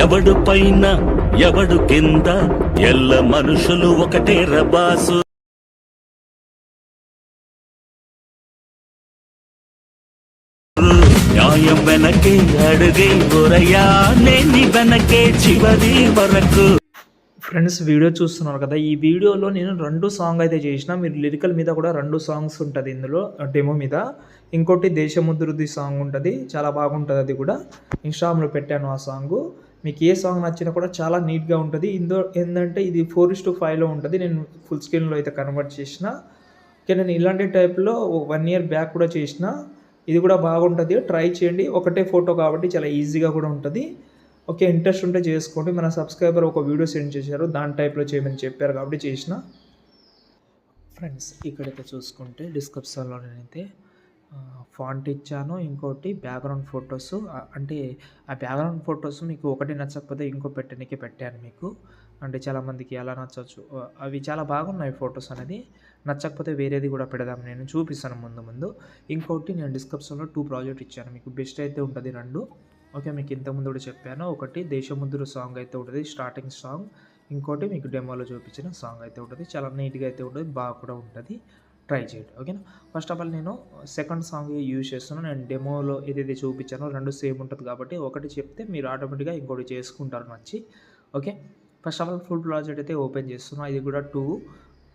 ఎవడు పైన ఎవడు కింద ఎల్ల మనుషులు ఒకటే రబాసు. న్యాయం వెనకే అడుగే బొరయా నేని వెనకే చివరి వరకు. ఫ్రెండ్స్, వీడియో చూస్తున్నారు కదా, ఈ వీడియోలో నేను 2 సాంగ్ అయితే చేసిన. మీరు లిరికల్ మీద కూడా 2 సాంగ్స్ ఉంటుంది ఇందులో డెమో మీద. ఇంకోటి దేశముద్రుది సాంగ్ ఉంటుంది, చాలా బాగుంటుంది. అది కూడా ఇన్స్టాగ్రామ్లో పెట్టాను ఆ సాంగ్. మీకు ఏ సాంగ్ నచ్చినా కూడా చాలా నీట్గా ఉంటుంది. ఇందులో ఏంటంటే ఇది 4:5లో ఉంటుంది. నేను ఫుల్ స్క్రీన్లో అయితే కన్వర్ట్ చేసిన. ఓకే, నేను ఇలాంటి టైప్లో 1 ఇయర్ బ్యాక్ కూడా చేసిన. ఇది కూడా బాగుంటుంది, ట్రై చేయండి. ఒకటే ఫోటో కాబట్టి చాలా ఈజీగా కూడా ఉంటుంది. ఓకే, ఇంట్రెస్ట్ ఉంటే చేసుకోండి. మన సబ్స్క్రైబర్ ఒక వీడియో సెండ్ చేశారు, దాని టైప్లో చేయమని చెప్పారు కాబట్టి చేసిన. ఫ్రెండ్స్, ఇక్కడైతే చూసుకుంటే డిస్క్రిప్షన్లో నేనైతే ఫాంట్ ఇచ్చాను. ఇంకోటి బ్యాక్గ్రౌండ్ ఫొటోస్, అంటే ఆ బ్యాక్గ్రౌండ్ ఫొటోస్ మీకు ఒకటి నచ్చకపోతే ఇంకో పెట్టడానికి పెట్టాను మీకు. అంటే చాలామందికి ఎలా నచ్చవచ్చు, అవి చాలా బాగున్నాయి ఫొటోస్ అనేది. నచ్చకపోతే వేరేది కూడా పెడదాం, నేను చూపిస్తాను ముందు. ఇంకోటి నేను డిస్క్రిప్షన్లో 2 ప్రాజెక్ట్ ఇచ్చాను మీకు, బెస్ట్ అయితే ఉంటుంది 2. ఓకే, మీకు ఇంతకుముందు కూడా చెప్పాను. ఒకటి దేశముద్రు సాంగ్ అయితే ఉంటుంది, స్టార్టింగ్ సాంగ్. ఇంకోటి మీకు డెమోలో చూపించిన సాంగ్ అయితే ఉంటుంది. చాలా నీట్గా అయితే ఉంటుంది, బాగా కూడా ఉంటుంది. ట్రై చేయండి, ఓకేనా. ఫస్ట్ ఆఫ్ ఆల్ నేను సెకండ్ సాంగ్ యూజ్ చేస్తున్నాను. నేను డెమోలో ఏదైతే చూపించానో 2 సేమ్ ఉంటుంది కాబట్టి ఒకటి చెప్తే మీరు ఆటోమేటిక్గా ఇంకోటి చేసుకుంటారు నచ్చి. Okay, first of all full project అయితే ఓపెన్ చేస్తున్నాను. ఇది కూడా 2,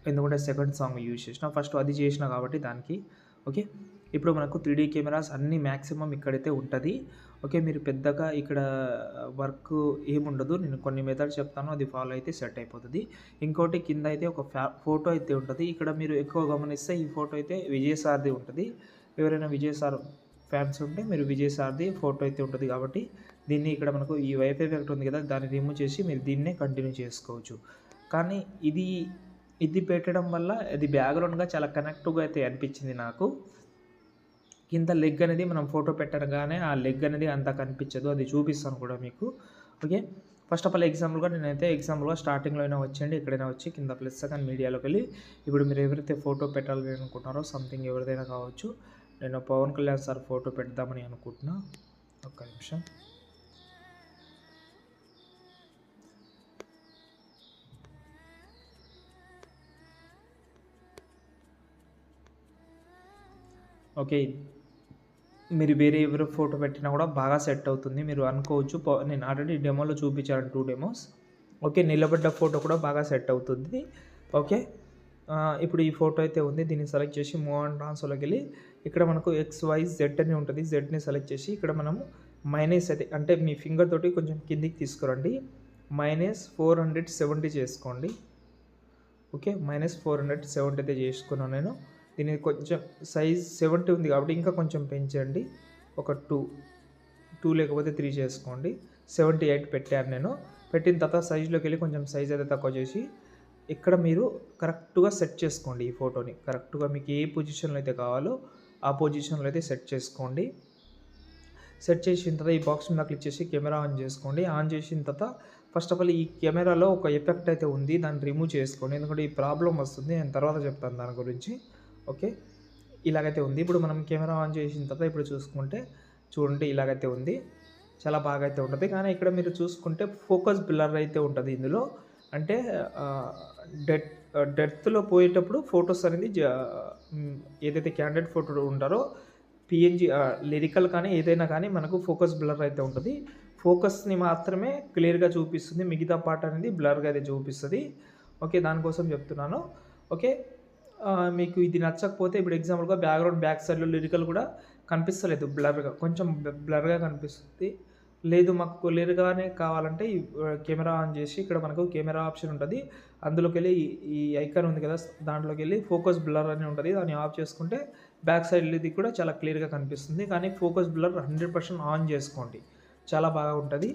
ఎందుకంటే సెకండ్ సాంగ్ యూజ్ చేసిన. ఫస్ట్ అది చేసిన కాబట్టి దానికి. ఓకే, ఇప్పుడు మనకు 3D కెమెరాస్ అన్నీ మ్యాక్సిమం ఇక్కడైతే ఉంటుంది. ఓకే, మీరు పెద్దగా ఇక్కడ వర్క్ ఏముండదు. నేను కొన్ని మెథడ్స్ చెప్తాను, అది ఫాలో అయితే సెట్ అయిపోతుంది. ఇంకోటి కింద అయితే ఒక ఫోటో అయితే ఉంటుంది. ఇక్కడ మీరు ఎక్కువ గమనిస్తే ఈ ఫోటో అయితే విజయ్ సార్ది ఉంటుంది. ఎవరైనా విజయ్ సార్ ఫ్యాన్స్ ఉంటే మీరు విజయ్ సార్ది ఫోటో అయితే ఉంటుంది కాబట్టి దీన్ని ఇక్కడ మనకు ఈ వైఫై ఎఫెక్ట్ ఉంది కదా, దాన్ని రిమూవ్ చేసి మీరు దీన్నే కంటిన్యూ చేసుకోవచ్చు. కానీ ఇది పెట్టడం వల్ల అది బ్యాక్గ్రౌండ్గా చాలా కనెక్టివ్గా అయితే అనిపించింది నాకు. కింద లెగ్ అనేది మనం ఫోటో పెట్టగానే ఆ లెగ్ అనేది అంతా కనిపించదు, అది చూపిస్తాను కూడా మీకు. ఓకే, ఫస్ట్ ఆఫ్ ఆల్ ఎగ్జాంపుల్గా స్టార్టింగ్లో అయినా వచ్చేయండి, ఎక్కడైనా వచ్చి కింద ప్లస్ సెకండ్ మీడియాలోకి వెళ్ళి ఇప్పుడు మీరు ఎవరైతే ఫోటో పెట్టాలని అనుకుంటున్నారో సంథింగ్ ఎవరిదైనా కావచ్చు. నేను పవన్ కళ్యాణ్ సార్ ఫోటో పెడదామని అనుకుంటున్నా. ఒక్క నిమిషం. ఓకే, మీరు వేరే ఎవరు ఫోటో పెట్టినా కూడా బాగా సెట్ అవుతుంది. మీరు అనుకోవచ్చు, నేను ఆల్రెడీ డెమోలో చూపించాను 2 డెమోస్. ఓకే, నిలబడ్డ ఫోటో కూడా బాగా సెట్ అవుతుంది. ఓకే, ఇప్పుడు ఈ ఫోటో అయితే ఉంది, దీన్ని సెలెక్ట్ చేసి మూవ్ అండ్ ట్రాన్స్ఫర్లోకి వెళ్ళి ఇక్కడ మనకు XYZ అని ఉంటుంది. జెడ్ని సెలెక్ట్ చేసి ఇక్కడ మనము మైనస్ అయితే, అంటే మీ ఫింగర్ తోటి కొంచెం కిందికి తీసుకురండి, -470 చేసుకోండి. ఓకే, -470 అయితే చేసుకున్నాను నేను. దీన్ని కొంచెం సైజ్ 70 ఉంది కాబట్టి ఇంకా కొంచెం పెంచండి, ఒక 2 లేకపోతే 3 చేసుకోండి. 78 పెట్టాను నేను. పెట్టిన తర్వాత సైజులోకి వెళ్ళి కొంచెం సైజ్ అయితే తక్కువ చేసి ఇక్కడ మీరు కరెక్ట్గా సెట్ చేసుకోండి. ఈ ఫోటోని కరెక్ట్గా మీకు ఏ పొజిషన్లో అయితే కావాలో ఆ పొజిషన్లో అయితే సెట్ చేసుకోండి. సెట్ చేసిన తర్వాత ఈ బాక్స్ మీద క్లిక్ చేసి కెమెరా ఆన్ చేసుకోండి. ఆన్ చేసిన తర్వాత ఫస్ట్ ఆఫ్ ఆల్ ఈ కెమెరాలో ఒక ఎఫెక్ట్ అయితే ఉంది, దాన్ని రిమూవ్ చేసుకోండి, ఎందుకంటే ఈ ప్రాబ్లం వస్తుంది. నేను తర్వాత చెప్తాను దాని గురించి. ఓకే, ఇలాగైతే ఉంది. ఇప్పుడు మనం కెమెరా ఆన్ చేసిన తర్వాత ఇప్పుడు చూసుకుంటే చూడండి, ఇలాగైతే ఉంది, చాలా బాగా అయితే ఉంటుంది. కానీ ఇక్కడ మీరు చూసుకుంటే ఫోకస్ బ్లర్ అయితే ఉంటుంది ఇందులో. అంటే డెప్త్లో పోయేటప్పుడు ఫొటోస్ అనేది ఏదైతే క్యాండిడేట్ ఫోటో ఉంటారో PNG లిరికల్ కానీ ఏదైనా కానీ మనకు ఫోకస్ బ్లర్ అయితే ఉంటుంది. ఫోకస్ని మాత్రమే క్లియర్గా చూపిస్తుంది, మిగతా పార్ట్ అనేది బ్లర్గా అయితే చూపిస్తుంది. ఓకే, దానికోసం చెప్తున్నాను. ఓకే, మీకు ఇది నచ్చకపోతే ఇప్పుడు ఎగ్జాంపుల్గా బ్యాక్ సైడ్లో లిరికల్ కూడా కనిపిస్తలేదు, బ్లర్గా, కొంచెం బ్లర్గా కనిపిస్తుంది. లేదు మాకు క్లియర్గానే కావాలంటే ఈ కెమెరా ఆన్ చేసి ఇక్కడ మనకు కెమెరా ఆప్షన్ ఉంటుంది, అందులోకి వెళ్ళి ఈ ఐకాన్ ఉంది కదా, దాంట్లోకి వెళ్ళి ఫోకస్ బ్లర్ అని ఉంటుంది, దాన్ని ఆఫ్ చేసుకుంటే బ్యాక్ సైడ్ ఇది కూడా చాలా క్లియర్గా కనిపిస్తుంది. కానీ ఫోకస్ బ్లర్ 100% ఆన్ చేసుకోండి, చాలా బాగా ఉంటుంది,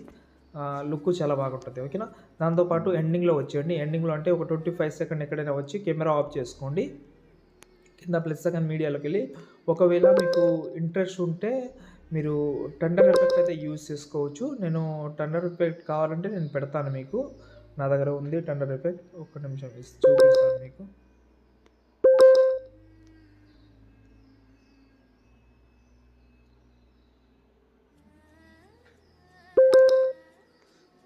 లుక్ చాలా బాగుంటుంది. ఓకేనా. దాంతోపాటు ఎండింగ్లో వచ్చేయండి. ఎండింగ్లో అంటే ఒక 25 సెకండ్ ఎక్కడైనా వచ్చి కెమెరా ఆఫ్ చేసుకోండి. కింద ప్లస్ సెకండ్ మీడియాలోకి వెళ్ళి ఒకవేళ మీకు ఇంట్రెస్ట్ ఉంటే మీరు టెండర్ ఎఫెక్ట్ అయితే యూజ్ చేసుకోవచ్చు. నేను టెండర్ ఎఫెక్ట్ కావాలంటే నేను పెడతాను మీకు, నా దగ్గర ఉంది టెండర్ ఎఫెక్ట్. ఒక్క నిమిషం చూపిస్తాను మీకు.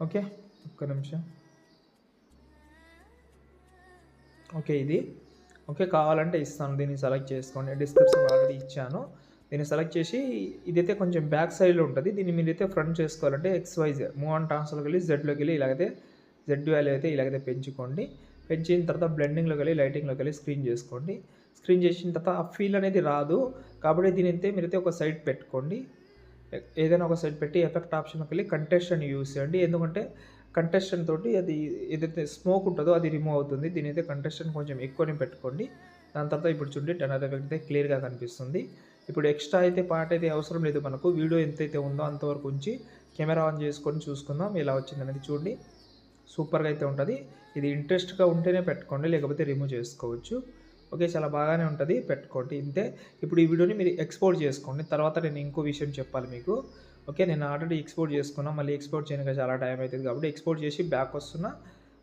ఓకే, ఒక్క నిమిషం. ఓకే, ఇది ఓకే, కావాలంటే ఇస్తాను. దీన్ని సెలెక్ట్ చేసుకోండి. డిస్క్రిప్షన్ ఆల్రెడీ ఇచ్చాను. దీన్ని సెలెక్ట్ చేసి ఇదైతే కొంచెం బ్యాక్ సైడ్లో ఉంటుంది. దీన్ని మీరైతే ఫ్రంట్ చేసుకోవాలంటే XYZ మూవ్ ఆన్ ట్రాన్స్ఫర్లోకి వెళ్ళి జెడ్లోకి వెళ్ళి ఇలాగైతే జెడ్ వాల్యూ అయితే ఇలాగైతే పెంచుకోండి. పెంచిన తర్వాత బ్లెండింగ్లోకి వెళ్ళి లైటింగ్లోకి వెళ్ళి స్క్రీన్ చేసుకోండి. స్క్రీన్ చేసిన తర్వాత ఆ ఫీల్ అనేది రాదు. కాబట్టి దీని అయితే మీరైతే ఒక సైడ్ పెట్టుకోండి. ఏదైనా ఒక సైడ్ పెట్టి ఎఫెక్ట్ ఆప్షన్కి వెళ్ళి కంటెస్టెంట్ యూస్ చేయండి. ఎందుకంటే కంటెస్టెంట్ తోటి అది ఏదైతే స్మోక్ ఉంటుందో అది రిమూవ్ అవుతుంది. దీని అయితే కంటెస్టెంట్ కొంచెం ఎక్కువనే పెట్టుకోండి. దాని తర్వాత ఇప్పుడు చూడండి టనర్ ఎఫెక్ట్ అయితే క్లియర్గా కనిపిస్తుంది. ఇప్పుడు ఎక్స్ట్రా అయితే పార్ట్ అయితే అవసరం లేదు మనకు. వీడియో ఎంతైతే ఉందో అంతవరకు ఉంచి కెమెరా ఆన్ చేసుకొని చూసుకుందాం ఎలా వచ్చింది అనేది. చూడండి సూపర్గా అయితే ఉంటుంది. ఇది ఇంట్రెస్ట్గా ఉంటేనే పెట్టుకోండి, లేకపోతే రిమూవ్ చేసుకోవచ్చు. ఓకే, చాలా బాగానే ఉంటుంది, పెట్టుకోండి. ఇంతే. ఇప్పుడు ఈ వీడియోని మీరు ఎక్స్పోర్ట్ చేసుకోండి. తర్వాత నేను ఇంకో విషయం చెప్పాలి మీకు. ఓకే, నేను ఆల్రెడీ ఎక్స్పోర్ట్ చేసుకున్నా, మళ్ళీ ఎక్స్పోర్ట్ చేయడానికి చాలా టైం అవుతుంది కాబట్టి ఎక్స్పోర్ట్ చేసి బ్యాక్ వస్తున్నా.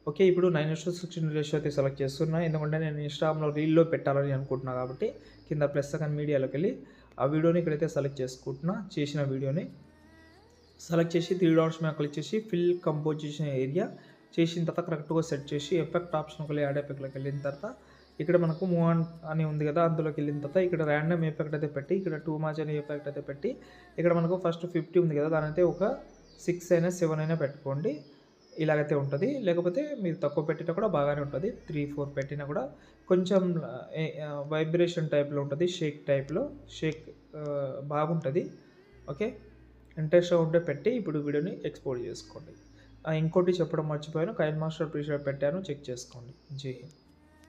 ఓకే, ఇప్పుడు 9:16 రేషియో అయితే సెలెక్ట్ చేస్తున్నా. ఎందుకంటే నేను ఇన్స్టాగ్రామ్లో రీల్లో పెట్టాలని అనుకుంటున్నా కాబట్టి కింద ప్లస్ సెకండ్ మీడియాలోకి వెళ్ళి ఆ వీడియోని ఇక్కడైతే సెలెక్ట్ చేసుకుంటున్నా. చేసిన వీడియోని సెలెక్ట్ చేసి 3 డాట్స్ మీద క్లిక్ చేసి ఫిల్ కంపోజిషన్ ఏరియా చేసిన తర్వాత కరెక్ట్గా సెట్ చేసి ఎఫెక్ట్ ఆప్షన్కి వెళ్ళి యాడ్ ఎఫెక్ట్లోకి వెళ్ళిన తర్వాత ఇక్కడ మనకు మూవ్ ఆన్ అని ఉంది కదా, అందులోకి వెళ్ళిన తర్వాత ఇక్కడ ర్యాండమ్ ఎఫెక్ట్ అయితే పెట్టి ఇక్కడ 2 మ్యాచ్ అనే ఎఫెక్ట్ అయితే పెట్టి ఇక్కడ మనకు ఫస్ట్ 50 ఉంది కదా, దాని అయితే ఒక 6 అయినా 7 అయినా పెట్టుకోండి. ఇలాగైతే ఉంటుంది. లేకపోతే మీరు తక్కువ పెట్టినా కూడా బాగానే ఉంటుంది. 3, 4 పెట్టినా కూడా కొంచెం వైబ్రేషన్ టైప్లో ఉంటుంది, షేక్ టైప్లో బాగుంటుంది. ఓకే, ఇంట్రెస్ట్గా ఉంటే పెట్టి ఇప్పుడు వీడియోని ఎక్స్పోర్ట్ చేసుకోండి. ఇంకోటి చెప్పడం మర్చిపోయాను, కైన్ మాస్టర్ ప్రీషాట్ పెట్టాను, చెక్ చేసుకోండి. జై హింద్.